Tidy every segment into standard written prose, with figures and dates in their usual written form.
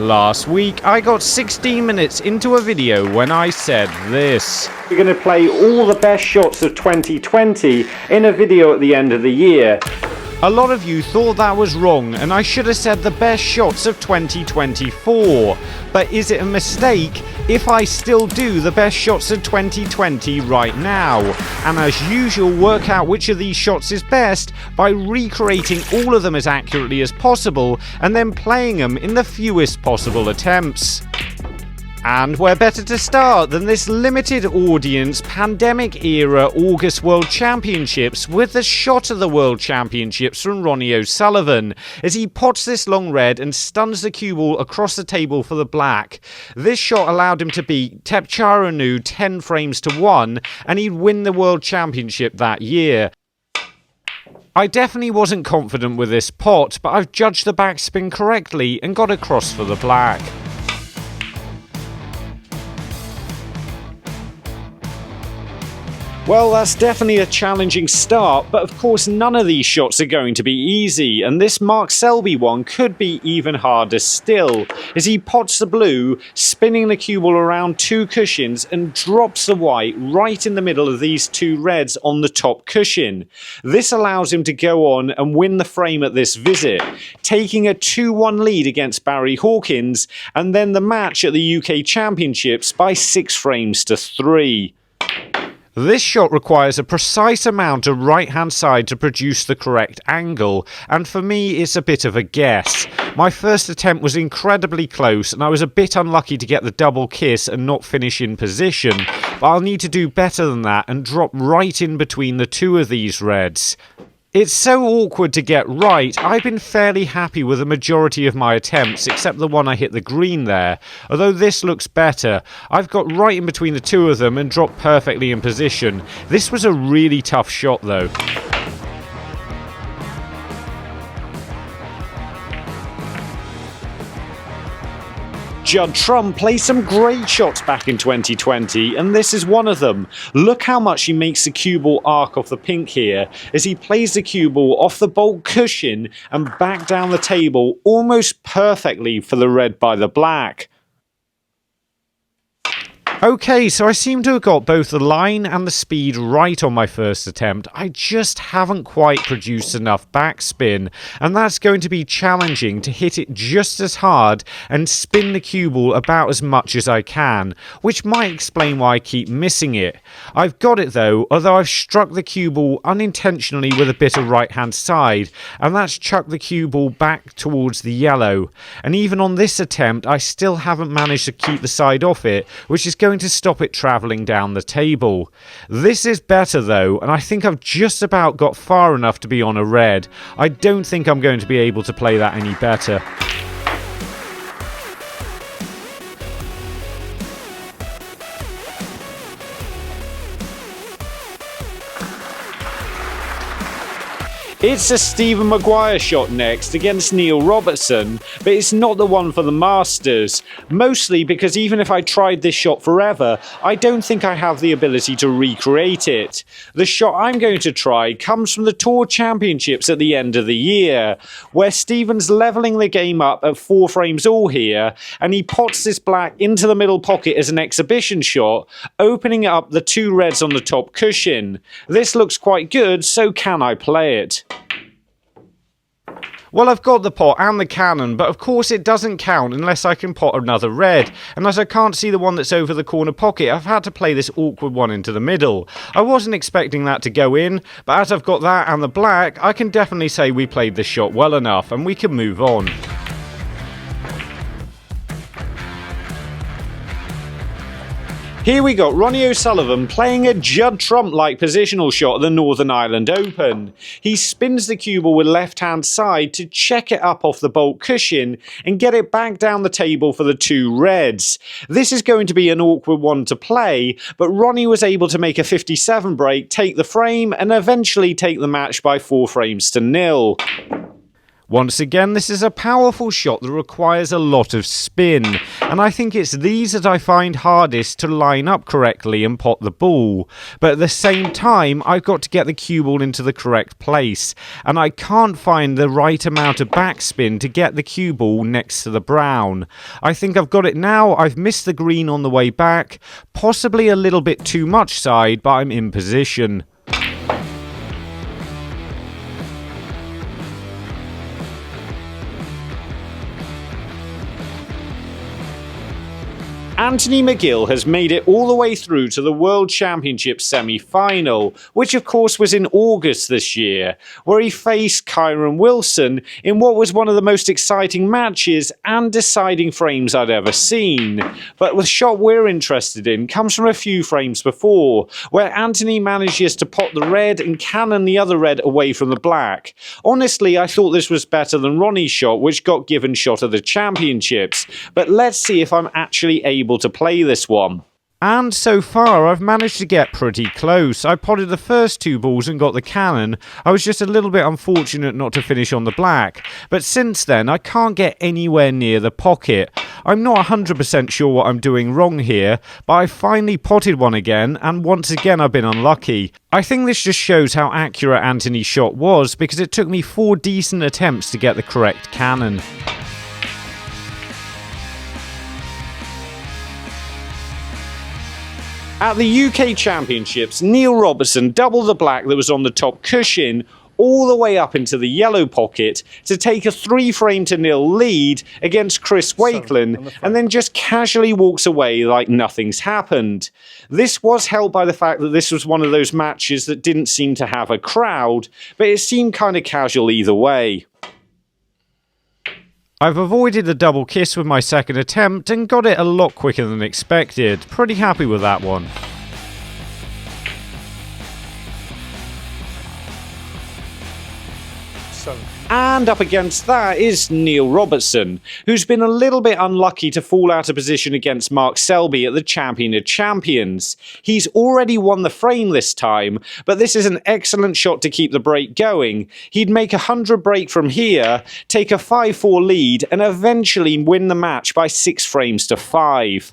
Last week, I got 16 minutes into a video when I said this. We're going to play all the best shots of 2020 in a video at the end of the year. A lot of you thought that was wrong and I should have said the best shots of 2024. But is it a mistake if I still do the best shots of 2020 right now? And as usual, work out which of these shots is best by recreating all of them as accurately as possible and then playing them in the fewest possible attempts. And where better to start than this limited audience pandemic era August World Championships with the shot of the World Championships from Ronnie O'Sullivan as he pots this long red and stuns the cue ball across the table for the black. This shot allowed him to beat Thepchaiya Un-Nooh 10 frames to 1 and he'd win the World Championship that year. I definitely wasn't confident with this pot, but I've judged the backspin correctly and got across for the black. Well, that's definitely a challenging start, but of course none of these shots are going to be easy, and this Selby one could be even harder still, as he pots the blue, spinning the cue ball around two cushions and drops the white right in the middle of these two reds on the top cushion. This allows him to go on and win the frame at this visit, taking a 2-1 lead against Barry Hawkins, and then the match at the UK Championships by 6 frames to 3. This shot requires a precise amount of right-hand side to produce the correct angle, and for me it's a bit of a guess. My first attempt was incredibly close and I was a bit unlucky to get the double kiss and not finish in position, but I'll need to do better than that and drop right in between the two of these reds. It's so awkward to get right. I've been fairly happy with the majority of my attempts, except the one I hit the green there. Although this looks better. I've got right in between the two of them and dropped perfectly in position. This was a really tough shot though. Judd plays some great shots back in 2020 and this is one of them. Look how much he makes the cue ball arc off the pink here as he plays the cue ball off the bolt cushion and back down the table almost perfectly for the red by the black. Okay, so I seem to have got both the line and the speed right on my first attempt. I just haven't quite produced enough backspin, and that's going to be challenging to hit it just as hard and spin the cue ball about as much as I can, which might explain why I keep missing it. I've got it though, although I've struck the cue ball unintentionally with a bit of right hand side, and that's chucked the cue ball back towards the yellow. And even on this attempt, I still haven't managed to keep the side off it, which is going to stop it travelling down the table. This is better though, and I think I've just about got far enough to be on a red. I don't think I'm going to be able to play that any better. It's a Stephen Maguire shot next against Neil Robertson, but it's not the one for the Masters. Mostly because even if I tried this shot forever, I don't think I have the ability to recreate it. The shot I'm going to try comes from the Tour Championships at the end of the year, where Stephen's levelling the game up at 4 frames all here, and he pots this black into the middle pocket as an exhibition shot, opening up the 2 reds on the top cushion. This looks quite good, so can I play it? Well, I've got the pot and the cannon, but of course it doesn't count unless I can pot another red. And as I can't see the one that's over the corner pocket, I've had to play this awkward one into the middle. I wasn't expecting that to go in, but as I've got that and the black, I can definitely say we played this shot well enough and we can move on. Here we got Ronnie O'Sullivan playing a Judd Trump-like positional shot at the Northern Ireland Open. He spins the cue ball with left-hand side to check it up off the bolt cushion and get it back down the table for the 2 reds. This is going to be an awkward one to play, but Ronnie was able to make a 57 break, take the frame, and eventually take the match by 4 frames to 0. Once again, this is a powerful shot that requires a lot of spin, and I think it's these that I find hardest to line up correctly and pot the ball. But at the same time, I've got to get the cue ball into the correct place, and I can't find the right amount of backspin to get the cue ball next to the brown. I think I've got it now. I've missed the green on the way back, possibly a little bit too much side, but I'm in position. Anthony McGill has made it all the way through to the World Championship semi-final, which of course was in August this year, where he faced Kyron Wilson in what was one of the most exciting matches and deciding frames I'd ever seen. But the shot we're interested in comes from a few frames before, where Anthony manages to pot the red and cannon the other red away from the black. Honestly, I thought this was better than Ronnie's shot, which got given shot of the championships, but let's see if I'm actually able to play this one. And so far I've managed to get pretty close. I potted the first two balls and got the cannon. I was just a little bit unfortunate not to finish on the black. But since then I can't get anywhere near the pocket. I'm not 100% sure what I'm doing wrong here, but I finally potted one again, and once again I've been unlucky. I think this just shows how accurate Anthony's shot was, because it took me 4 decent attempts to get the correct cannon. At the UK Championships, Neil Robertson doubled the black that was on the top cushion all the way up into the yellow pocket to take a 3-frame-to-0 lead against Chris Wakelin, and then just casually walks away like nothing's happened. This was helped by the fact that this was one of those matches that didn't seem to have a crowd, but it seemed kind of casual either way. I've avoided the double kiss with my second attempt and got it a lot quicker than expected. Pretty happy with that one. And up against that is Neil Robertson, who's been a little bit unlucky to fall out of position against Mark Selby at the Champion of Champions. He's already won the frame this time, but this is an excellent shot to keep the break going. He'd make a 100 break from here, take a 5-4 lead, and eventually win the match by 6 frames to 5.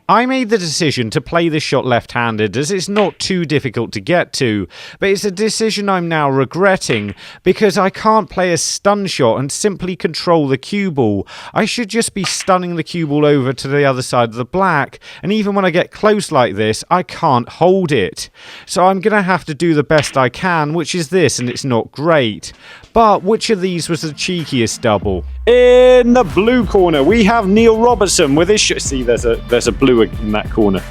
I made the decision to play this shot left-handed as it's not too difficult to get to, but it's a decision I'm now regretting because I can't play a stun shot and simply control the cue ball. I should just be stunning the cue ball over to the other side of the black, and even when I get close like this, I can't hold it. So I'm going to have to do the best I can, which is this, and it's not great. But which of these was the cheekiest double? In the blue corner, we have Neil Robertson with his shot. See, there's a blue in that corner.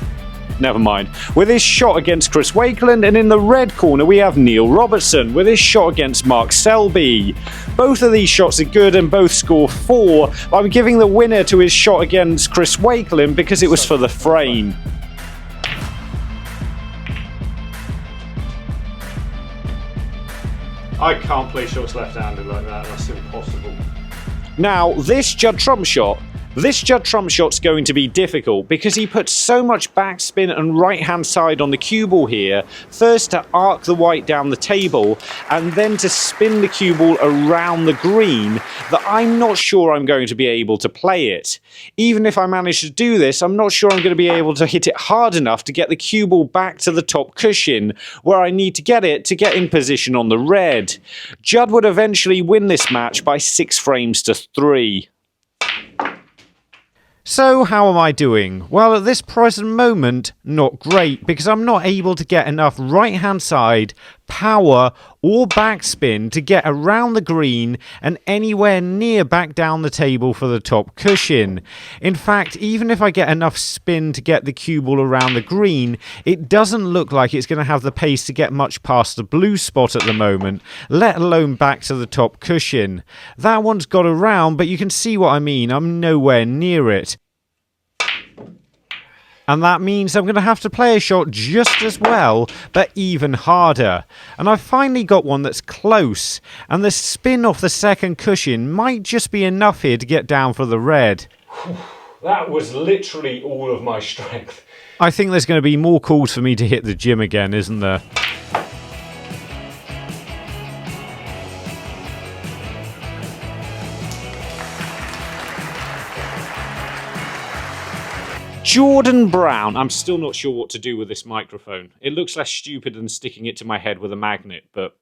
Never mind. With his shot against Chris Wakelin, and in the red corner, we have Neil Robertson with his shot against Mark Selby. Both of these shots are good and both score 4. I'm giving the winner to his shot against Chris Wakelin because it was for the frame. I can't play shots left-handed like that, that's impossible. Now, this Judd trump shot's going to be difficult because he puts so much backspin and right-hand side on the cue ball here, first to arc the white down the table, and then to spin the cue ball around the green, that I'm not sure I'm going to be able to play it. Even if I manage to do this, I'm not sure I'm going to be able to hit it hard enough to get the cue ball back to the top cushion, where I need to get it to get in position on the red. Judd would eventually win this match by 6 frames to 3. So how am I doing? Well, at this present moment, not great, because I'm not able to get enough right-hand side, power or backspin to get around the green and anywhere near back down the table for the top cushion. In fact, even if I get enough spin to get the cue ball around the green, it doesn't look like it's going to have the pace to get much past the blue spot at the moment, let alone back to the top cushion. That one's got around, but you can see what I mean, I'm nowhere near it. And that means I'm going to have to play a shot just as well, but even harder. And I've finally got one that's close, and the spin off the second cushion might just be enough here to get down for the red. That was literally all of my strength. I think there's going to be more calls for me to hit the gym again, isn't there? Jordan Brown. I'm still not sure what to do with this microphone. It looks less stupid than sticking it to my head with a magnet, but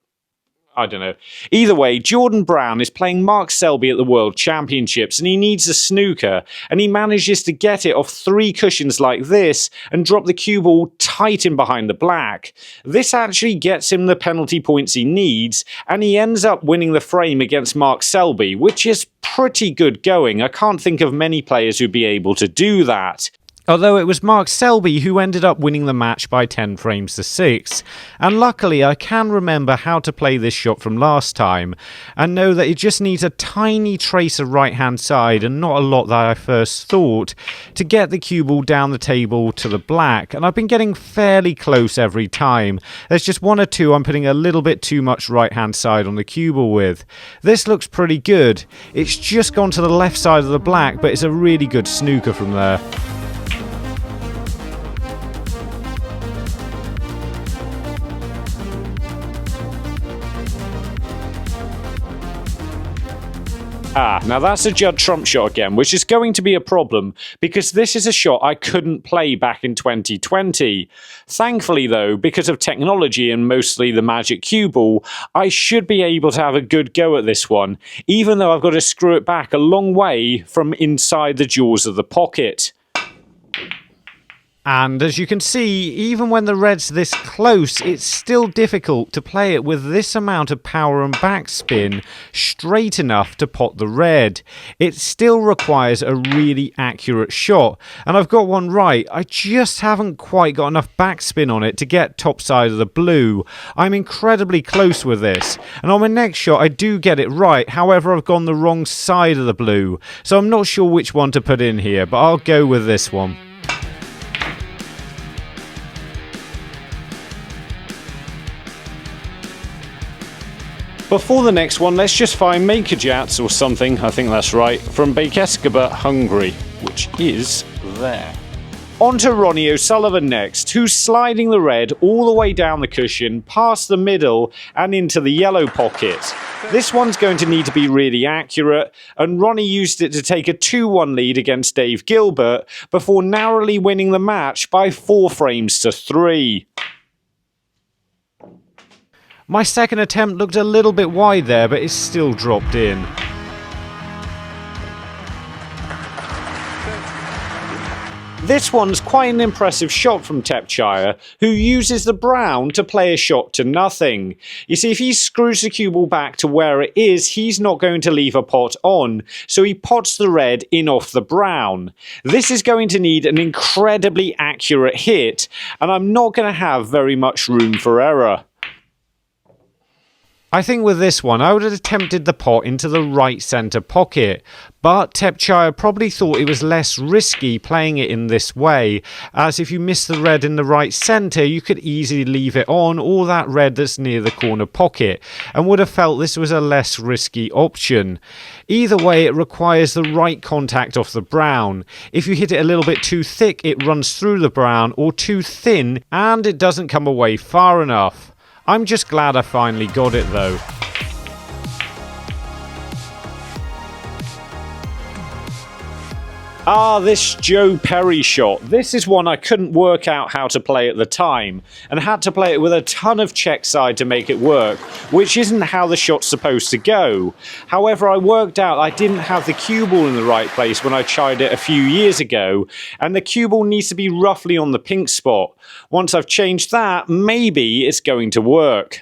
I don't know. Either way, Jordan Brown is playing Mark Selby at the World Championships and he needs a snooker, and he manages to get it off 3 cushions like this and drop the cue ball tight in behind the black. This actually gets him the penalty points he needs, and he ends up winning the frame against Mark Selby, which is pretty good going. I can't think of many players who'd be able to do that. Although it was Mark Selby who ended up winning the match by 10 frames to 6. And luckily I can remember how to play this shot from last time, and know that it just needs a tiny trace of right hand side and not a lot that I first thought to get the cue ball down the table to the black, and I've been getting fairly close every time. There's just 1 or 2 I'm putting a little bit too much right hand side on the cue ball with. This looks pretty good. It's just gone to the left side of the black, but it's a really good snooker from there. Now that's a Judd trump shot again, which is going to be a problem because this is a shot I couldn't play back in 2020. Thankfully though, because of technology and mostly the magic cue ball, I should be able to have a good go at this one, even though I've got to screw it back a long way from inside the jaws of the pocket. And as you can see, even when the red's this close, it's still difficult to play it with this amount of power and backspin straight enough to pot the red. It still requires a really accurate shot, and I've got one right. I just haven't quite got enough backspin on it to get top side of the blue. I'm incredibly close with this, and on my next shot I do get it right. However, I've gone the wrong side of the blue, so I'm not sure which one to put in here, but I'll go with this one. Before the next one, let's just find Makajats or something, I think that's right, from Békéscsaba, Hungary, which is there. On to Ronnie O'Sullivan next, who's sliding the red all the way down the cushion, past the middle and into the yellow pocket. This one's going to need to be really accurate, and Ronnie used it to take a 2-1 lead against Dave Gilbert before narrowly winning the match by 4 frames to 3. My second attempt looked a little bit wide there, but it's still dropped in. This one's quite an impressive shot from Thepchaiya, who uses the brown to play a shot to nothing. You see, if he screws the cue ball back to where it is, he's not going to leave a pot on, so he pots the red in off the brown. This is going to need an incredibly accurate hit, and I'm not going to have very much room for error. I think with this one, I would have attempted the pot into the right centre pocket, but Thepchaiya probably thought it was less risky playing it in this way, as if you miss the red in the right centre, you could easily leave it on, or that red that's near the corner pocket, and would have felt this was a less risky option. Either way, it requires the right contact off the brown. If you hit it a little bit too thick, it runs through the brown, or too thin, and it doesn't come away far enough. I'm just glad I finally got it though. This Joe Perry shot. This is one I couldn't work out how to play at the time, and had to play it with a ton of check side to make it work, which isn't how the shot's supposed to go. However, I worked out I didn't have the cue ball in the right place when I tried it a few years ago, and the cue ball needs to be roughly on the pink spot. Once I've changed that, maybe it's going to work.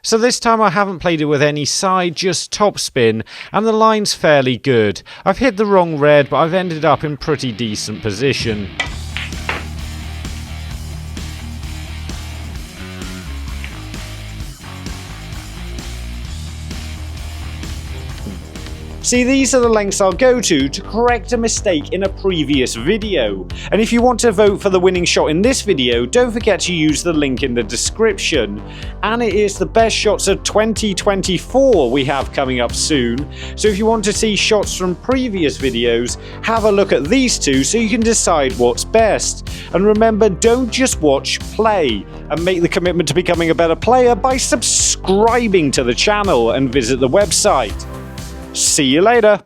So this time I haven't played it with any side, just top spin, and the line's fairly good. I've hit the wrong red, but I've ended up in pretty decent position. See, these are the lengths I'll go to correct a mistake in a previous video. And if you want to vote for the winning shot in this video, don't forget to use the link in the description. And it is the best shots of 2024 we have coming up soon. So if you want to see shots from previous videos, have a look at these two so you can decide what's best. And remember, don't just watch, play, and make the commitment to becoming a better player by subscribing to the channel and visit the website. See you later.